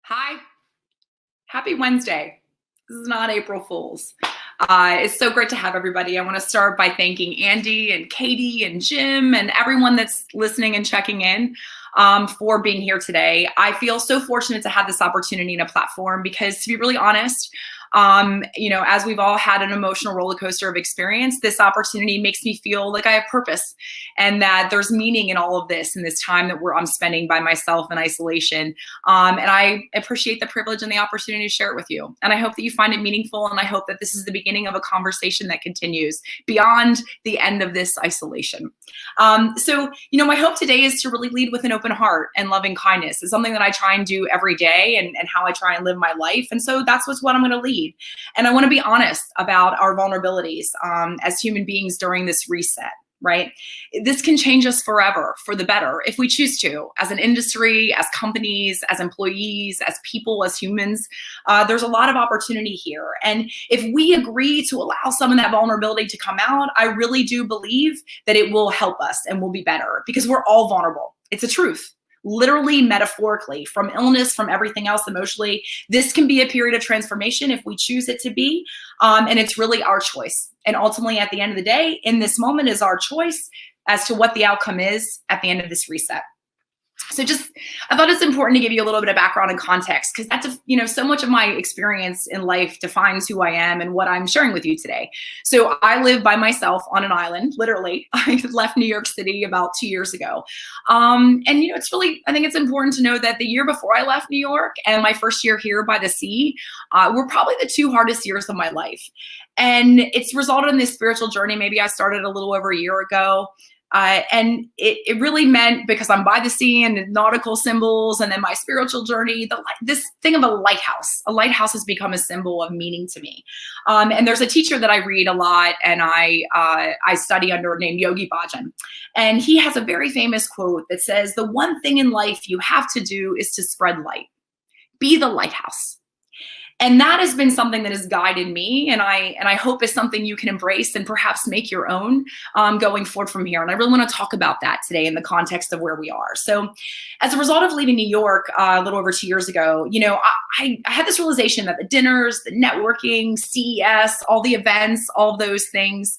Hi, happy Wednesday. This is not April Fool's. It's so great to have everybody. I want to start by thanking Andy and Katie and Jim and everyone that's listening and checking in for being here today. I feel so fortunate to have this opportunity and a platform because, to be really honest, as we've all had an emotional roller coaster of experience, this opportunity makes me feel like I have purpose and that there's meaning in all of this in this time that I'm spending by myself in isolation. And I appreciate the privilege and the opportunity to share it with you. And I hope that you find it meaningful. And I hope that this is the beginning of a conversation that continues beyond the end of this isolation. My hope today is to really lead with an open heart and loving kindness. It's something that I try and do every day and how I try and live my life. And so that's what I'm going to lead. And I want to be honest about our vulnerabilities as human beings during this reset, right? This can change us forever for the better if we choose to, as an industry, as companies, as employees, as people, as humans. There's a lot of opportunity here. And if we agree to allow some of that vulnerability to come out, I really do believe that it will help us and we'll be better because we're all vulnerable. It's a truth. Literally, metaphorically, from illness, from everything else emotionally. This can be a period of transformation if we choose it to be. And it's really our choice. And ultimately, at the end of the day, in this moment is our choice as to what the outcome is at the end of this reset. So I thought it's important to give you a little bit of background and context because that's, so much of my experience in life defines who I am and what I'm sharing with you today. So I live by myself on an island, literally. I left New York City about 2 years ago. It's really, I think it's important to know that the year before I left New York and my first year here by the sea were probably the two hardest years of my life. And it's resulted in this spiritual journey. Maybe I started a little over a year ago. And it really meant, because I'm by the sea and nautical symbols and then my spiritual journey, this thing of a lighthouse has become a symbol of meaning to me. And there's a teacher that I read a lot and I study under named Yogi Bhajan. And he has a very famous quote that says, "The one thing in life you have to do is to spread light. Be the lighthouse." And that has been something that has guided me, and I hope is something you can embrace and perhaps make your own going forward from here. And I really want to talk about that today in the context of where we are. So as a result of leaving New York a little over 2 years ago, I had this realization that the dinners, the networking, CES, all the events, all those things,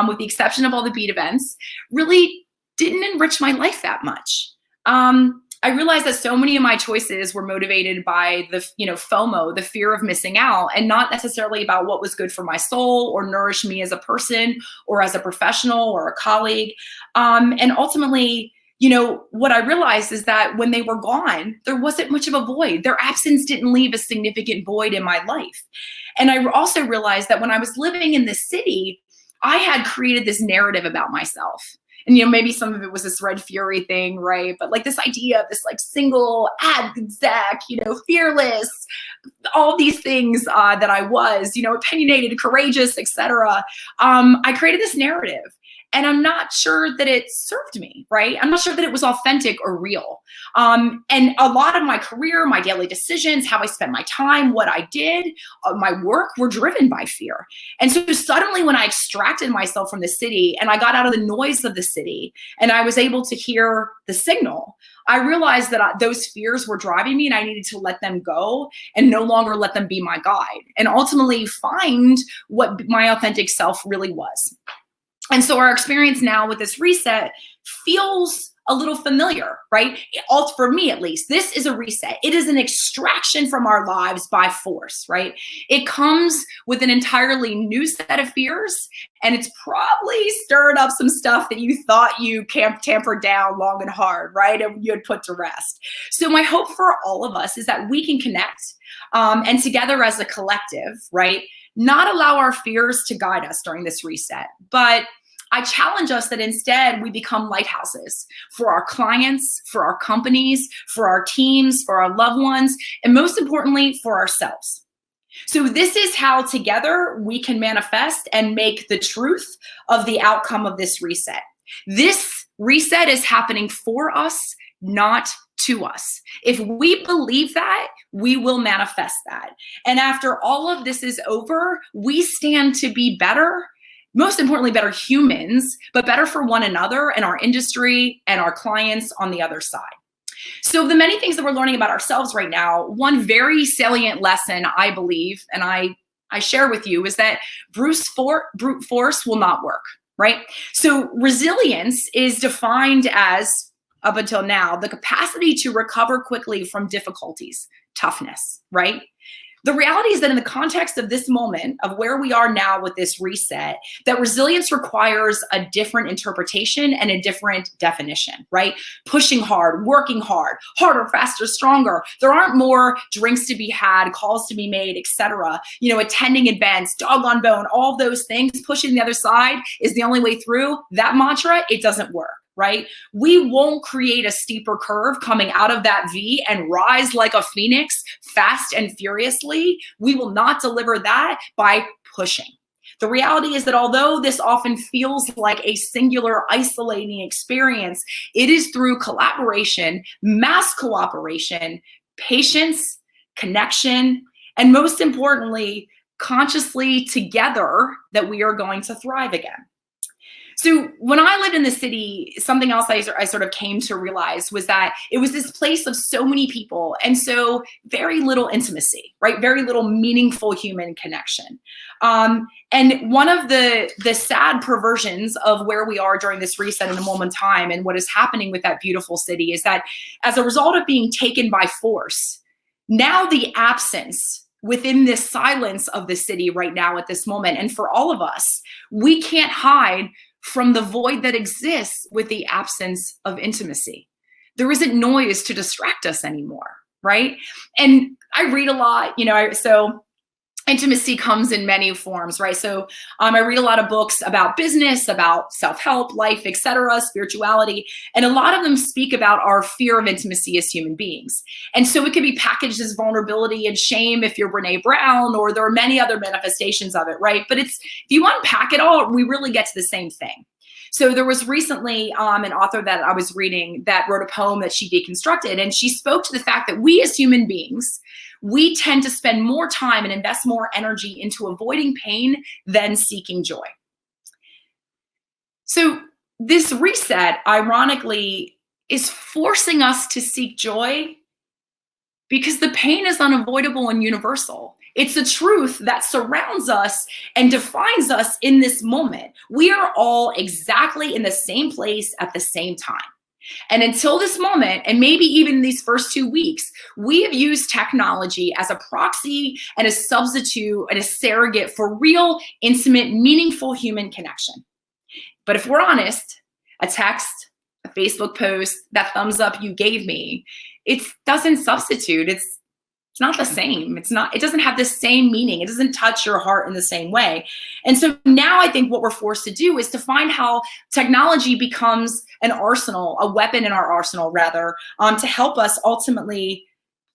with the exception of all the beat events, really didn't enrich my life that much. I realized that so many of my choices were motivated by the, FOMO, the fear of missing out, and not necessarily about what was good for my soul or nourish me as a person or as a professional or a colleague. And ultimately, what I realized is that when they were gone, there wasn't much of a void. Their absence didn't leave a significant void in my life. And I also realized that when I was living in this city, I had created this narrative about myself. And, maybe some of it was this Red Fury thing, right? But like this idea of this like single ad exec, fearless, all these things that I was, opinionated, courageous, etc. I created this narrative. And I'm not sure that it served me, right? I'm not sure that it was authentic or real. And a lot of my career, my daily decisions, how I spent my time, what I did, my work were driven by fear. And so suddenly when I extracted myself from the city and I got out of the noise of the city and I was able to hear the signal, I realized that those fears were driving me and I needed to let them go and no longer let them be my guide and ultimately find what my authentic self really was. And so our experience now with this reset feels a little familiar, right? For me, at least, this is a reset. It is an extraction from our lives by force, right? It comes with an entirely new set of fears, and it's probably stirred up some stuff that you thought you tampered down long and hard, right? And you had put to rest. So my hope for all of us is that we can connect and together as a collective, right? Not allow our fears to guide us during this reset, but I challenge us that instead we become lighthouses for our clients, for our companies, for our teams, for our loved ones, and most importantly, for ourselves. So this is how together we can manifest and make the truth of the outcome of this reset. This reset is happening for us, not to us. If we believe that, we will manifest that. And after all of this is over, we stand to be better, most importantly, better humans, but better for one another and our industry and our clients on the other side. So the many things that we're learning about ourselves right now, one very salient lesson, I believe, and I share with you, is that brute force will not work, right? So resilience is defined as, up until now, the capacity to recover quickly from difficulties, toughness, right? The reality is that in the context of this moment, of where we are now with this reset, that resilience requires a different interpretation and a different definition, right? Pushing hard, working hard, harder, faster, stronger. There aren't more drinks to be had, calls to be made, etc. Attending events, dog on bone, all those things, pushing the other side is the only way through. That mantra, it doesn't work. Right? We won't create a steeper curve coming out of that V and rise like a phoenix fast and furiously. We will not deliver that by pushing. The reality is that although this often feels like a singular, isolating experience, it is through collaboration, mass cooperation, patience, connection, and most importantly, consciously together that we are going to thrive again. So when I lived in the city, something else I sort of came to realize was that it was this place of so many people and so very little intimacy, right? Very little meaningful human connection. And one of the sad perversions of where we are during this reset in the moment in time and what is happening with that beautiful city is that as a result of being taken by force, now the absence within this silence of the city right now at this moment, and for all of us, we can't hide from the void that exists with the absence of intimacy. There isn't noise to distract us anymore, right? And I read a lot, so intimacy comes in many forms, right? So I read a lot of books about business, about self-help, life, etc., spirituality, and a lot of them speak about our fear of intimacy as human beings. And so it could be packaged as vulnerability and shame if you're Brene Brown, or there are many other manifestations of it, right? But if you unpack it all, we really get to the same thing. So there was recently an author that I was reading that wrote a poem that she deconstructed, and she spoke to the fact that we as human beings, we tend to spend more time and invest more energy into avoiding pain than seeking joy. So this reset, ironically, is forcing us to seek joy because the pain is unavoidable and universal. It's a truth that surrounds us and defines us in this moment. We are all exactly in the same place at the same time. And until this moment, and maybe even these first 2 weeks, we have used technology as a proxy and a substitute and a surrogate for real, intimate, meaningful human connection. But if we're honest, a text, a Facebook post, that thumbs up you gave me, it doesn't substitute. It's not the same. It doesn't have the same meaning. It doesn't touch your heart in the same way. And so now I think what we're forced to do is to find how technology becomes an arsenal, a weapon in our arsenal rather, to help us ultimately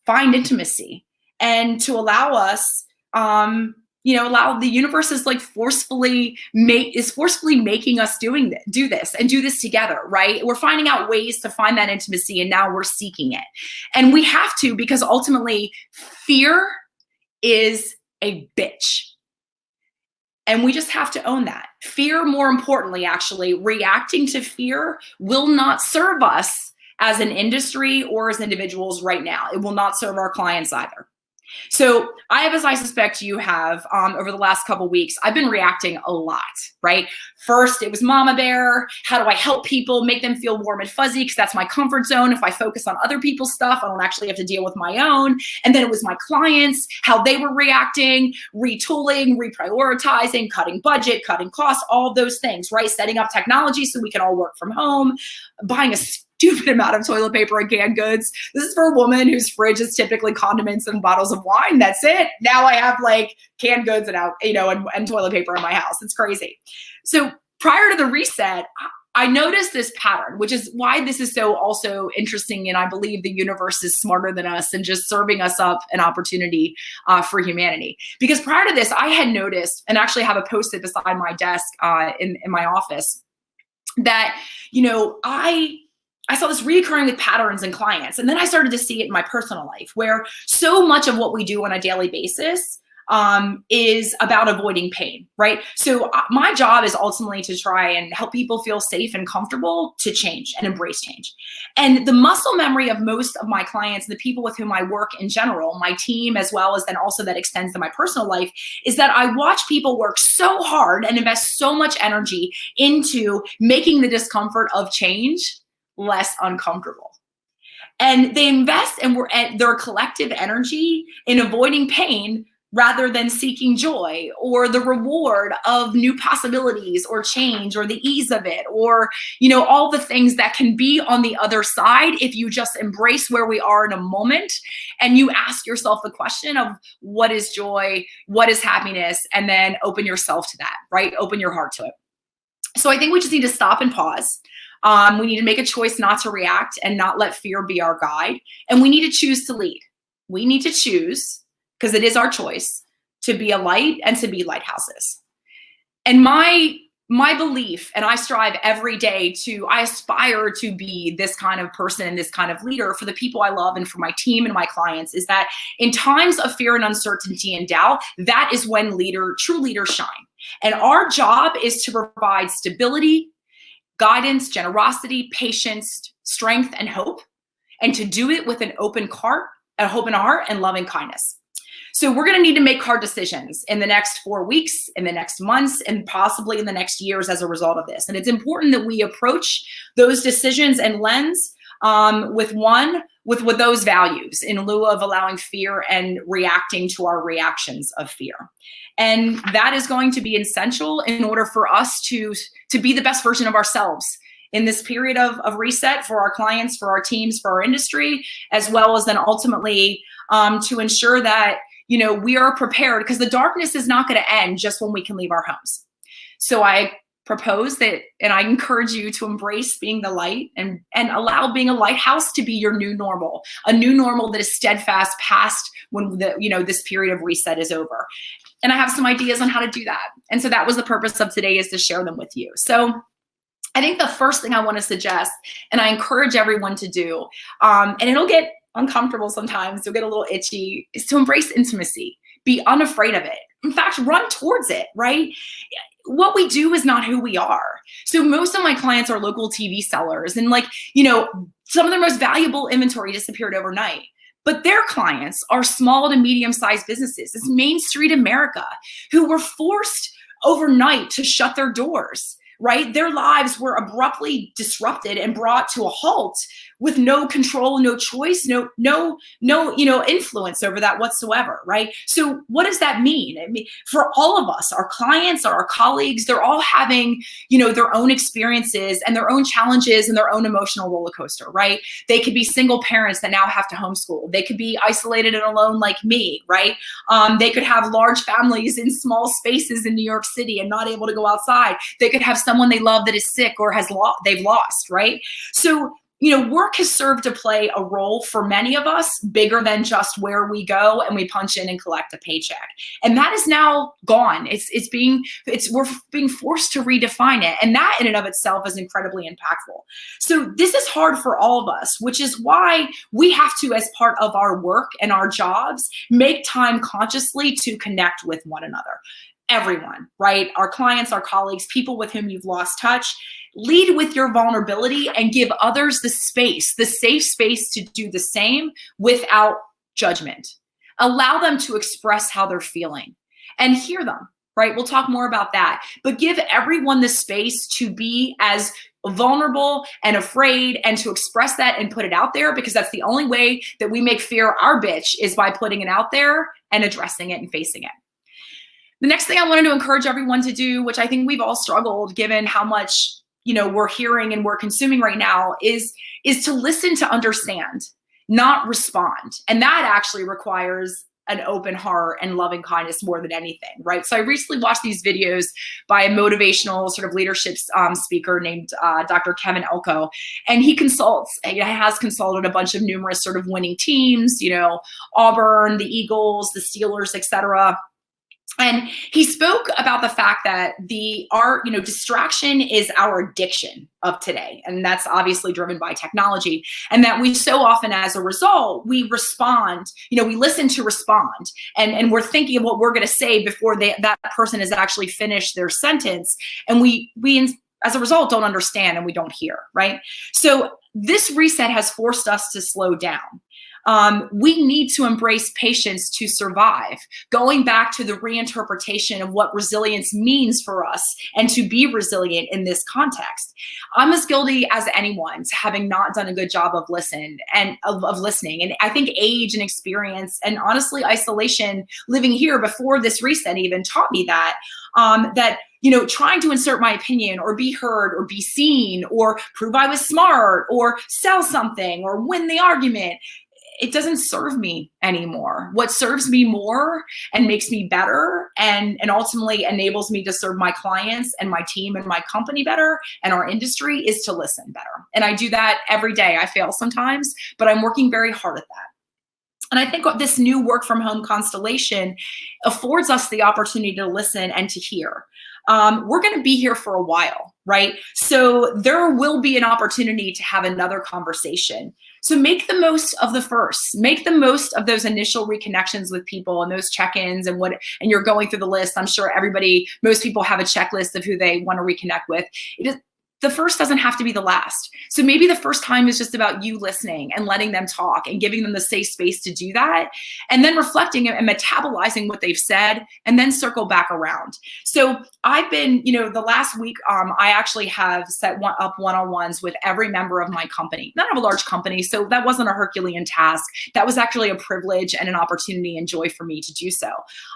find intimacy and to allow us, allow the universe is forcefully making us do this together, right? We're finding out ways to find that intimacy, and now we're seeking it. And we have to, because ultimately fear is a bitch. And we just have to own that. Fear, more importantly, actually, reacting to fear will not serve us as an industry or as individuals right now. It will not serve our clients either. So I have, as I suspect you have, over the last couple weeks, I've been reacting a lot, right? First, it was Mama Bear. How do I help people, make them feel warm and fuzzy? Because that's my comfort zone. If I focus on other people's stuff, I don't actually have to deal with my own. And then it was my clients, how they were reacting, retooling, reprioritizing, cutting budget, cutting costs, all those things, right? Setting up technology so we can all work from home, buying a stupid amount of toilet paper and canned goods. This is for a woman whose fridge is typically condiments and bottles of wine. That's it. Now I have canned goods and toilet paper in my house. It's crazy. So prior to the reset, I noticed this pattern, which is why this is so also interesting. And I believe the universe is smarter than us and just serving us up an opportunity for humanity. Because prior to this, I had noticed, and actually have a Post-it beside my desk in my office, that, I saw this reoccurring with patterns and clients. And then I started to see it in my personal life, where so much of what we do on a daily basis, is about avoiding pain, right? So my job is ultimately to try and help people feel safe and comfortable to change and embrace change. And the muscle memory of most of my clients, the people with whom I work in general, my team, as well as then also that extends to my personal life, is that I watch people work so hard and invest so much energy into making the discomfort of change less uncomfortable. And they invest and their collective energy in avoiding pain rather than seeking joy or the reward of new possibilities or change or the ease of it, or, all the things that can be on the other side if you just embrace where we are in a moment and you ask yourself the question of what is joy, what is happiness, and then open yourself to that, right? Open your heart to it. So I think we just need to stop and pause. We need to make a choice not to react and not let fear be our guide. And we need to choose to lead. We need to choose, because it is our choice, to be a light and to be lighthouses. And my belief, and I strive every day I aspire to be this kind of person, this kind of leader for the people I love and for my team and my clients, is that in times of fear and uncertainty and doubt, that is when true leaders shine. And our job is to provide stability, guidance, generosity, patience, strength, and hope, and to do it with an open heart, and loving kindness. So we're going to need to make hard decisions in the next 4 weeks, in the next months, and possibly in the next years as a result of this. And it's important that we approach those decisions and lens with those values in lieu of allowing fear and reacting to our reactions of fear. And that is going to be essential in order for us to be the best version of ourselves in this period of reset for our clients, for our teams, for our industry, as well as then ultimately to ensure that we are prepared, because the darkness is not going to end just when we can leave our homes. So I propose that, and I encourage you to embrace being the light and allow being a lighthouse to be your new normal, a new normal that is steadfast past when this period of reset is over. And I have some ideas on how to do that. And so that was the purpose of today, is to share them with you. So I think the first thing I want to suggest, and I encourage everyone to do, and it'll get uncomfortable sometimes, you'll get a little itchy, is to embrace intimacy. Be unafraid of it. In fact, run towards it, right? What we do is not who we are. So most of my clients are local TV sellers, and some of their most valuable inventory disappeared overnight. But their clients are small to medium-sized businesses. It's Main Street America, who were forced overnight to shut their doors, right? Their lives were abruptly disrupted and brought to a halt with no control, no choice, no influence over that whatsoever, right? So what does that mean? I mean, for all of us, our clients, our colleagues, they're all having, their own experiences and their own challenges and their own emotional roller coaster, right? They could be single parents that now have to homeschool. They could be isolated and alone like me, right? They could have large families in small spaces in New York City and not able to go outside. They could have someone they love that is sick or they've lost, right? So work has served to play a role for many of us bigger than just where we go and we punch in and collect a paycheck. And that is now gone. We're being forced to redefine it. And that in and of itself is incredibly impactful. So this is hard for all of us, which is why we have to, as part of our work and our jobs, make time consciously to connect with one another. Everyone, right? Our clients, our colleagues, people with whom you've lost touch. Lead with your vulnerability and give others the safe space to do the same without judgment. Allow them to express how they're feeling and hear them, right? We'll talk more about that, but give everyone the space to be as vulnerable and afraid and to express that and put it out there, because that's the only way that we make fear our bitch, is by putting it out there and addressing it and facing it. The next thing I wanted to encourage everyone to do, which I think we've all struggled given how much we're hearing and we're consuming right now, is to listen to understand, not respond. And that actually requires an open heart and loving kindness more than anything, right? So I recently watched these videos by a motivational sort of leadership speaker named Dr. Kevin Elko, and he has consulted a bunch of numerous sort of winning teams, Auburn, the Eagles, the Steelers, etc. And he spoke about the fact that distraction is our addiction of today. And that's obviously driven by technology. And that we so often, as a result, we respond, we listen to respond. And we're thinking of what we're going to say before that person has actually finished their sentence. And we as a result, don't understand and we don't hear, right? So this reset has forced us to slow down. We need to embrace patience to survive, going back to the reinterpretation of what resilience means for us and to be resilient in this context. I'm as guilty as anyone to having not done a good job of listening. And I think age and experience and honestly isolation living here before this reset even taught me that, trying to insert my opinion or be heard or be seen or prove I was smart or sell something or win the argument, it doesn't serve me anymore. What serves me more and makes me better and ultimately enables me to serve my clients and my team and my company better and our industry is to listen better. And I do that every day. I fail sometimes, but I'm working very hard at that. And I think this new work from home constellation affords us the opportunity to listen and to hear. We're going to be here for a while, right? So there will be an opportunity to have another conversation. So make the most of the first. Make the most of those initial reconnections with people and those check-ins and you're going through the list. I'm sure most people have a checklist of who they want to reconnect with. The first doesn't have to be the last. So maybe the first time is just about you listening and letting them talk and giving them the safe space to do that, and then reflecting and metabolizing what they've said, and then circle back around. So I've been, the last week, I actually have set up one-on-ones with every member of my company. Not of a large company, so that wasn't a Herculean task. That was actually a privilege and an opportunity and joy for me to do so.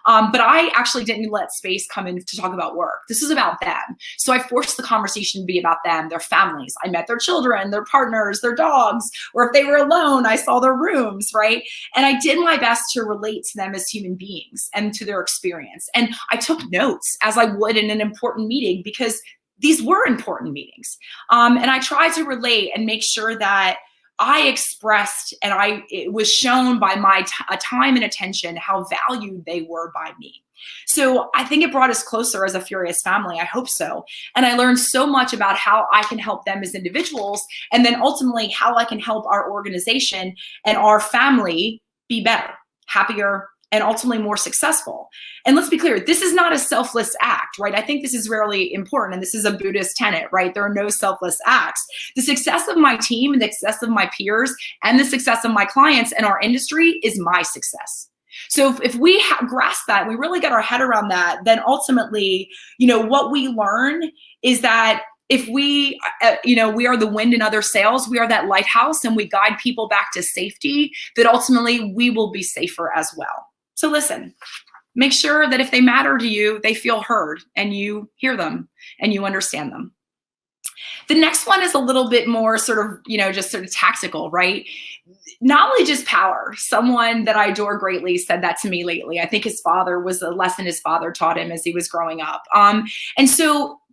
But I actually didn't let space come in to talk about work. This is about them. So I forced the conversation to be about them, their families. I met their children, their partners, their dogs, or if they were alone, I saw their rooms, right? And I did my best to relate to them as human beings and to their experience. And I took notes as I would in an important meeting because these were important meetings. And I tried to relate and make sure that I expressed and it was shown by my time and attention how valued they were by me. So I think it brought us closer as a Furious family. I hope so. And I learned so much about how I can help them as individuals, and then ultimately how I can help our organization and our family be better, happier, and ultimately more successful. And let's be clear, this is not a selfless act, right? I think this is really important, and this is a Buddhist tenet, right? There are no selfless acts. The success of my team and the success of my peers and the success of my clients and our industry is my success. So if we grasp that, we really get our head around that, then ultimately, what we learn is that if we are the wind in other sails, we are that lighthouse and we guide people back to safety, that ultimately we will be safer as well. So listen, make sure that if they matter to you, they feel heard and you hear them and you understand them. The next one is a little bit more sort of tactical, right? Knowledge is power. Someone that I adore greatly said that to me lately. I think his father was a lesson his father taught him as he was growing up.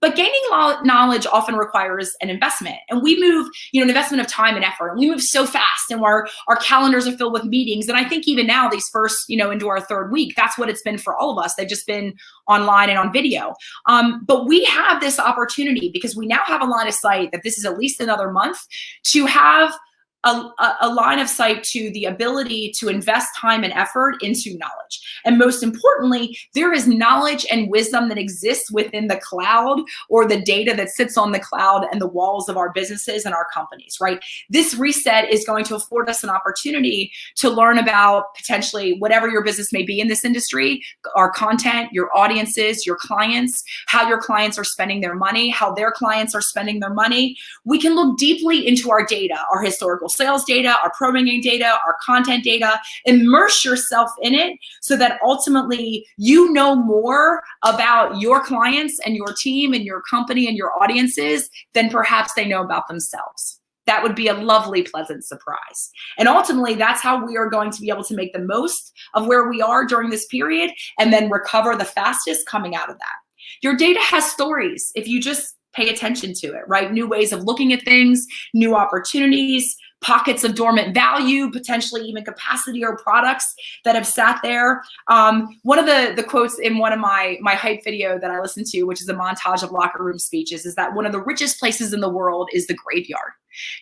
But gaining knowledge often requires an investment. And we move, an investment of time and effort. And we move so fast and our calendars are filled with meetings. And I think even now, these first, into our third week, that's what it's been for all of us. They've just been online and on video. But we have this opportunity because we now have a line of sight that this is at least another month to have a line of sight to the ability to invest time and effort into knowledge. And most importantly, there is knowledge and wisdom that exists within the cloud or the data that sits on the cloud and the walls of our businesses and our companies, right? This reset is going to afford us an opportunity to learn about potentially whatever your business may be in this industry, our content, your audiences, your clients, how your clients are spending their money, how their clients are spending their money. We can look deeply into our data, our historical sales data, our programming data, our content data, immerse yourself in it so that ultimately you know more about your clients and your team and your company and your audiences than perhaps they know about themselves. That would be a lovely, pleasant surprise. And ultimately, that's how we are going to be able to make the most of where we are during this period and then recover the fastest coming out of that. Your data has stories if you just pay attention to it, right? New ways of looking at things, new opportunities, pockets of dormant value, potentially even capacity or products that have sat there. One of the quotes in one of my hype video that I listened to, which is a montage of locker room speeches, is that one of the richest places in the world is the graveyard,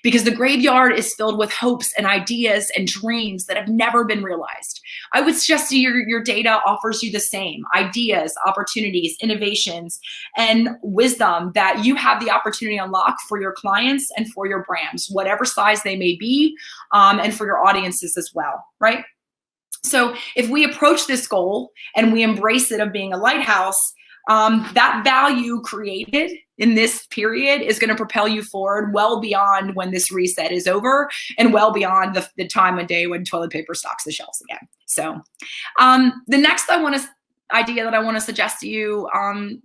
because the graveyard is filled with hopes and ideas and dreams that have never been realized. I would suggest to you your data offers you the same ideas, opportunities, innovations, and wisdom that you have the opportunity to unlock for your clients and for your brands, whatever size they may be, and for your audiences as well, right? So if we approach this goal and we embrace it of being a lighthouse, that value created in this period is going to propel you forward well beyond when this reset is over, and well beyond the time of day when toilet paper stocks the shelves again. So the next idea that I want to suggest to you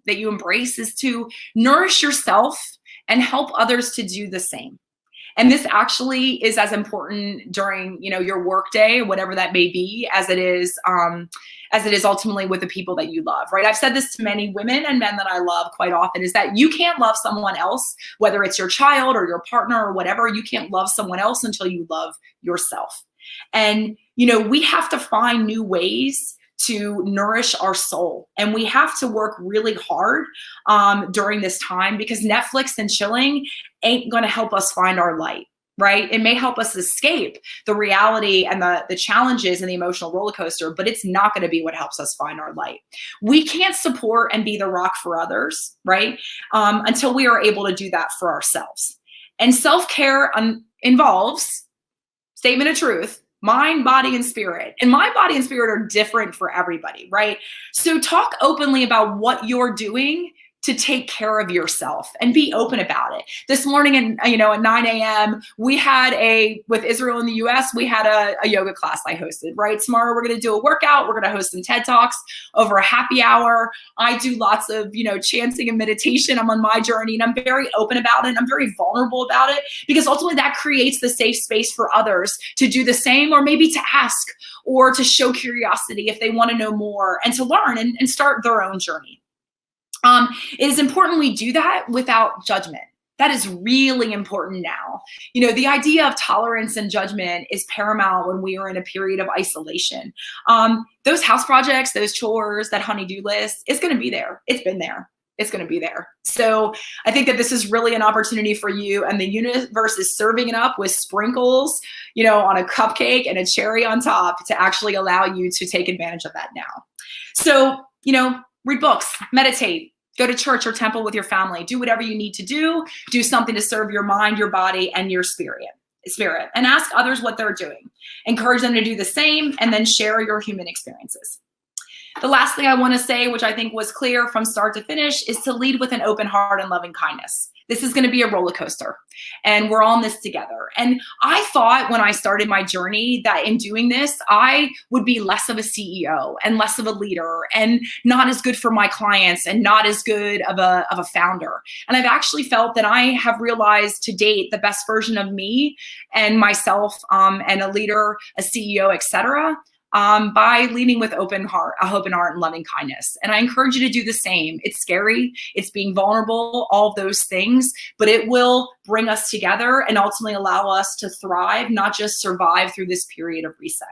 that you embrace is to nourish yourself and help others to do the same. And this actually is as important during, your work day, whatever that may be, as it is ultimately with the people that you love, right? I've said this to many women and men that I love quite often, is that you can't love someone else, whether it's your child or your partner or whatever, you can't love someone else until you love yourself. And, we have to find new ways to nourish our soul. And we have to work really hard during this time, because Netflix and chilling ain't going to help us find our light, right? It may help us escape the reality and the challenges and the emotional roller coaster, but it's not going to be what helps us find our light. We can't support and be the rock for others, right? Until we are able to do that for ourselves. And self-care involves, statement of truth, mind, body, and spirit. And my body and spirit are different for everybody, right? So talk openly about what you're doing to take care of yourself and be open about it. This morning, at 9 a.m., we had with Israel in the US, we had a yoga class I hosted, right? Tomorrow, we're going to do a workout. We're going to host some TED Talks over a happy hour. I do lots of, chanting and meditation. I'm on my journey, and I'm very open about it. I'm very vulnerable about it, because ultimately that creates the safe space for others to do the same, or maybe to ask or to show curiosity if they want to know more, and to learn and start their own journey. It is important we do that without judgment. That is really important now. The idea of tolerance and judgment is paramount when we are in a period of isolation. Those house projects, those chores, that honey-do list, it's going to be there. It's been there. It's going to be there. So I think that this is really an opportunity for you, and the universe is serving it up with sprinkles, on a cupcake and a cherry on top, to actually allow you to take advantage of that now. So, read books, meditate, go to church or temple with your family, do whatever you need to do something to serve your mind, your body, and your spirit, and ask others what they're doing. Encourage them to do the same, and then share your human experiences. The last thing I want to say, which I think was clear from start to finish, is to lead with an open heart and loving kindness. This is going to be a roller coaster, and we're all in this together. And I thought when I started my journey that in doing this, I would be less of a CEO and less of a leader, and not as good for my clients, and not as good of a founder. And I've actually felt that I have realized to date the best version of me and myself, and a leader, a CEO, etc., by leading with open heart and loving kindness. And I encourage you to do the same. It's scary, it's being vulnerable, all of those things, but it will bring us together and ultimately allow us to thrive, not just survive through this period of reset.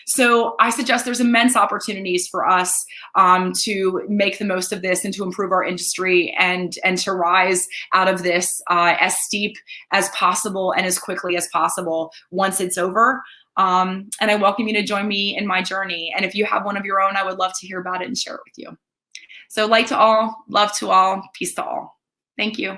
So I suggest there's immense opportunities for us to make the most of this, and to improve our industry, and to rise out of this as steep as possible and as quickly as possible once it's over. And I welcome you to join me in my journey. And if you have one of your own, I would love to hear about it and share it with you. So light to all, love to all, peace to all. Thank you.